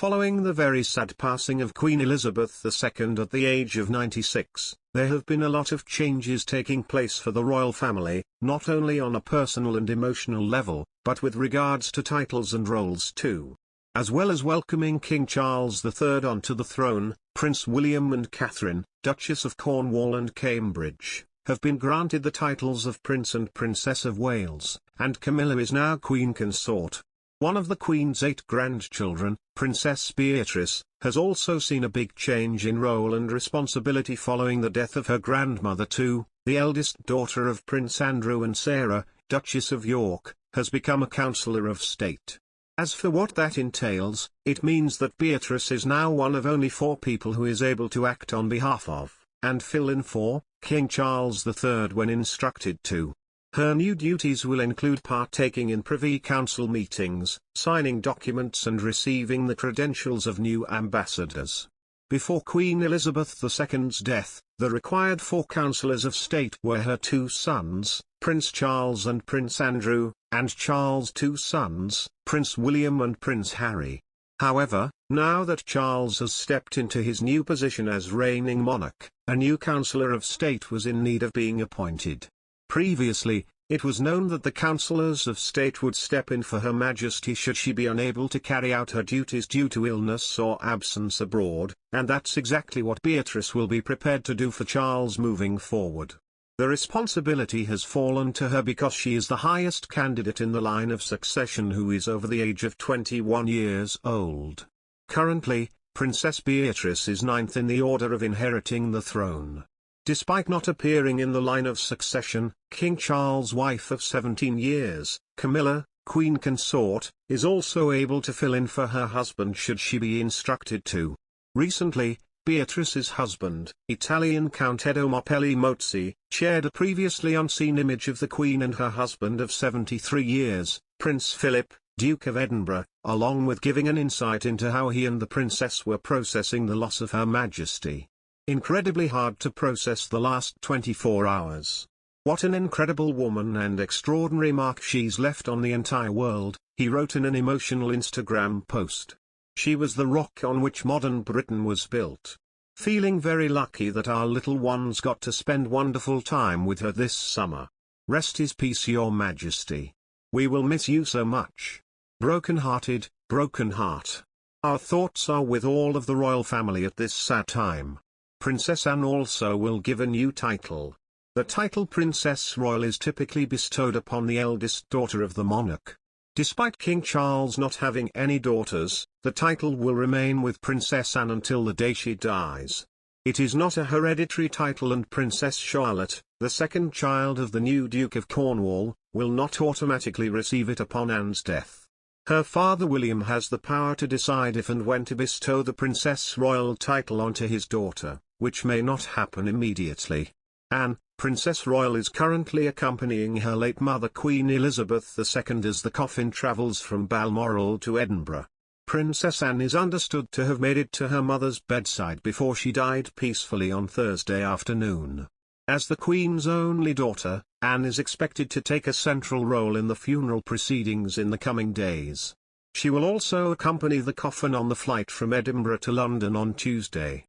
Following the very sad passing of Queen Elizabeth II at the age of 96, there have been a lot of changes taking place for the royal family, not only on a personal and emotional level, but with regards to titles and roles too. As well as welcoming King Charles III onto the throne, Prince William and Catherine, Duchess of Cornwall and Cambridge, have been granted the titles of Prince and Princess of Wales, and Camilla is now Queen Consort. One of the Queen's 8 grandchildren, Princess Beatrice, has also seen a big change in role and responsibility following the death of her grandmother too. The eldest daughter of Prince Andrew and Sarah, Duchess of York, has become a Councillor of State. As for what that entails, it means that Beatrice is now one of only 4 people who is able to act on behalf of, and fill in for, King Charles III when instructed to. Her new duties will include partaking in Privy Council meetings, signing documents and receiving the credentials of new ambassadors. Before Queen Elizabeth II's death, the required 4 councillors of state were her 2 sons, Prince Charles and Prince Andrew, and Charles' 2 sons, Prince William and Prince Harry. However, now that Charles has stepped into his new position as reigning monarch, a new councillor of state was in need of being appointed. Previously, it was known that the councillors of state would step in for Her Majesty should she be unable to carry out her duties due to illness or absence abroad, and that's exactly what Beatrice will be prepared to do for Charles moving forward. The responsibility has fallen to her because she is the highest candidate in the line of succession who is over the age of 21 years old. Currently, Princess Beatrice is 9th in the order of inheriting the throne. Despite not appearing in the line of succession, King Charles' wife of 17 years, Camilla, Queen Consort, is also able to fill in for her husband should she be instructed to. Recently, Beatrice's husband, Italian Count Edo Mapelli Mozzi, shared a previously unseen image of the Queen and her husband of 73 years, Prince Philip, Duke of Edinburgh, along with giving an insight into how he and the princess were processing the loss of Her Majesty. Incredibly hard to process the last 24 hours. What an incredible woman and extraordinary mark she's left on the entire world, he wrote in an emotional Instagram post. She was the rock on which modern Britain was built. Feeling very lucky that our little ones got to spend wonderful time with her this summer. Rest in peace, Your Majesty. We will miss you so much. Broken-hearted, broken heart. Our thoughts are with all of the royal family at this sad time. Princess Anne also will give a new title. The title Princess Royal is typically bestowed upon the eldest daughter of the monarch. Despite King Charles not having any daughters, the title will remain with Princess Anne until the day she dies. It is not a hereditary title, and Princess Charlotte, the 2nd child of the new Duke of Cornwall, will not automatically receive it upon Anne's death. Her father William has the power to decide if and when to bestow the Princess Royal title onto his daughter, which may not happen immediately. Anne, Princess Royal, is currently accompanying her late mother Queen Elizabeth II as the coffin travels from Balmoral to Edinburgh. Princess Anne is understood to have made it to her mother's bedside before she died peacefully on Thursday afternoon. As the Queen's only daughter, Anne is expected to take a central role in the funeral proceedings in the coming days. She will also accompany the coffin on the flight from Edinburgh to London on Tuesday.